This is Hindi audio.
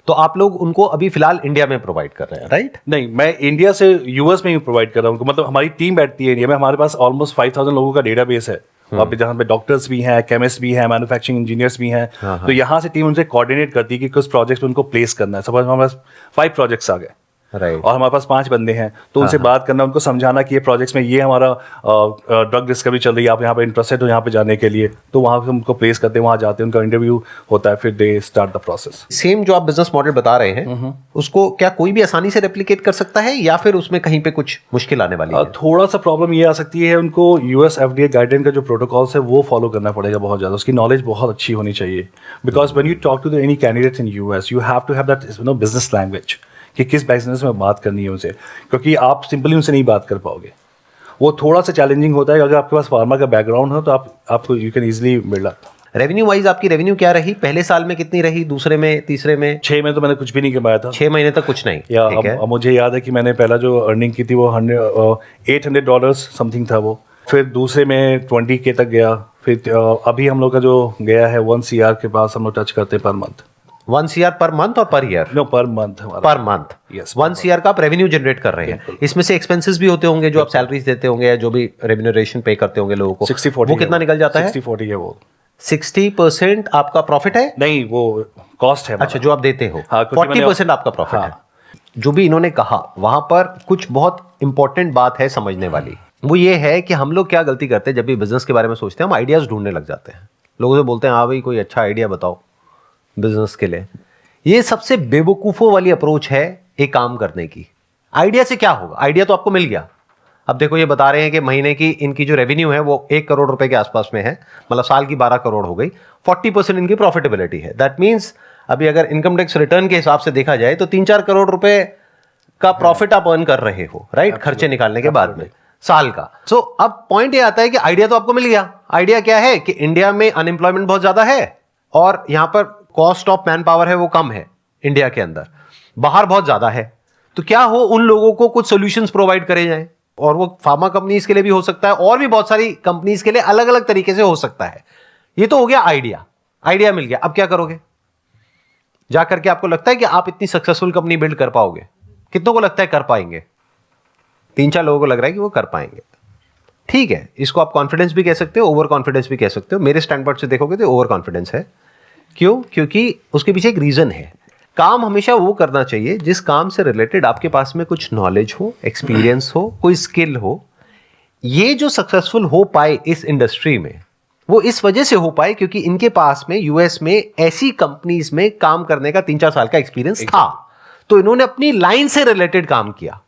तो आप लोग उनको अभी फिलहाल इंडिया में प्रोवाइड कर रहे हैं, राइट? नहीं, मैं इंडिया से यूएस में ही प्रोवाइड कर रहा हूँ। मतलब हमारी टीम बैठती है इंडिया में, हमारे पास ऑलमोस्ट 5000 लोगों का डेटाबेस है वहाँ पे, जहाँ पे डॉक्टर्स भी हैं, केमिस्ट भी हैं, मैन्युफैक्चरिंग इंजीनियर्स भी हैं। तो यहाँ से टीम उनसे कोऑर्डिनेट करती है कि कुछ प्रोजेक्ट्स में उनको प्लेस करना है। सपोज हमारे पास 5 प्रोजेक्ट्स आ गए, राइट। और हमारे पास 5 बंदे हैं, तो उनसे बात करना, उनको समझाना कि ये प्रोजेक्ट्स में ये हमारा ड्रग डिस्कवरी चल रही है, आप यहाँ पे इंटरेस्टेड हो यहाँ पे जाने के लिए, तो वहाँ पे उनको प्लेस करते हैं, वहाँ जाते हैं, उनका इंटरव्यू होता है, फिर they start the process. Same जो आप बिजनेस मॉडल बता रहे हैं उसको क्या कोई भी आसानी से रेप्लिकेट कर सकता है, या फिर उसमें कहीं पे कुछ मुश्किल आने वाली है? थोड़ा सा प्रॉब्लम ये आ सकती है, उनको यूएस एफडीए गाइडलाइन का जो प्रोटोकॉल्स है वो फॉलो करना पड़ेगा बहुत ज़्यादा, उसकी नॉलेज बहुत अच्छी होनी चाहिए। Because when you talk to any candidates in US, you have to have that business language, कि किस बिजनेस में बात करनी है उनसे, क्योंकि आप सिंपली उनसे नहीं बात कर पाओगे। वो थोड़ा सा चैलेंजिंग होता है। अगर आपके पास फार्मा का बैकग्राउंड हो तो आपको you can easily build up. Revenue wise आपकी रेवेन्यू क्या रही? पहले साल में कितनी रही, दूसरे में, तीसरे में? 6 में तो मैंने कुछ भी नहीं कमाया था। 6 महीने तक कुछ नहीं? ठीक है। मुझे याद है कि मैंने पहला जो अर्निंग की थी वो $800 समथिंग था वो। फिर दूसरे में 20K तक गया। फिर अभी हम लोग का जो गया है 1 CR के पास हम लोग टच करते हैं पर मंथ। 1 CR पर मंथ और per year? No, per month. Per month. Yes, 1 CR का आप रेवेन्यू जनरेट कर रहे हैं। इसमें से एक्सपेंसेस भी होते होंगे जो आप सैलरीज देते होंगे या जो भी रेम्यूनरेशन पे करते होंगे लोगों को, 60-40 वो कितना निकल जाता है? 60-40 है वो। 60% आपका प्रॉफिट है? नहीं, वो कॉस्ट है। अच्छा, जो आप देते हो। हाँ, 40% आपका प्रॉफिट है। जो भी इन्होंने कहा वहां पर कुछ बहुत इंपॉर्टेंट बात है समझने वाली। वो ये है कि हम लोग क्या गलती करते हैं, जब भी बिजनेस के बारे में सोचते हैं हम आइडियाज ढूंढने लग जाते हैं। लोगों से बोलते हैं हाँ भाई कोई अच्छा आइडिया बताओ बिजनेस के लिए। ये सबसे बेवकूफों वाली अप्रोच है एक काम करने की। आइडिया से क्या होगा? आइडिया तो आपको मिल गया। अब देखो ये बता रहे हैं कि महीने की इनकी जो रेवेन्यू है वो 1 करोड़ रुपए के आसपास में है, मतलब साल की 12 करोड़ हो गई। 40% इनकी प्रॉफिटेबिलिटी है। दैट मीन्स अभी अगर इनकम टैक्स रिटर्न के हिसाब से देखा जाए तो 3-4 करोड़ रुपए का प्रॉफिट आप अर्न कर रहे हो, राइट? खर्चे निकालने के बाद में साल का। सो अब पॉइंट ये आता है कि आइडिया तो आपको मिल गया। आइडिया क्या है कि इंडिया में अनएम्प्लॉयमेंट बहुत ज्यादा है और यहां पर कॉस्ट ऑफ मैन पावर है वो कम है इंडिया के अंदर, बाहर बहुत ज्यादा है। तो क्या हो, उन लोगों को कुछ सॉल्यूशंस प्रोवाइड करे जाएं, और वो फार्मा कंपनीज के लिए भी हो सकता है और भी बहुत सारी कंपनीज के लिए अलग अलग तरीके से हो सकता है। ये तो हो गया आइडिया। आइडिया मिल गया, अब क्या करोगे? जाकर के आपको लगता है कि आप इतनी सक्सेसफुल कंपनी बिल्ड कर पाओगे? कितनों को लगता है कर पाएंगे? 3-4 लोगों को लग रहा है कि वो कर पाएंगे। ठीक है, इसको आप कॉन्फिडेंस भी कह सकते हो, ओवर कॉन्फिडेंस भी कह सकते हो। मेरे स्टैंड पॉइंट से देखोगे तो ओवर कॉन्फिडेंस है। क्यों? क्योंकि उसके पीछे एक रीजन है। काम हमेशा वो करना चाहिए जिस काम से रिलेटेड आपके पास में कुछ नॉलेज हो, एक्सपीरियंस हो, कोई स्किल हो। ये जो सक्सेसफुल हो पाए इस इंडस्ट्री में, वो इस वजह से हो पाए क्योंकि इनके पास में यूएस में ऐसी कंपनीज में काम करने का 3-4 साल का एक्सपीरियंस था। तो इन्होंने अपनी लाइन से रिलेटेड काम किया।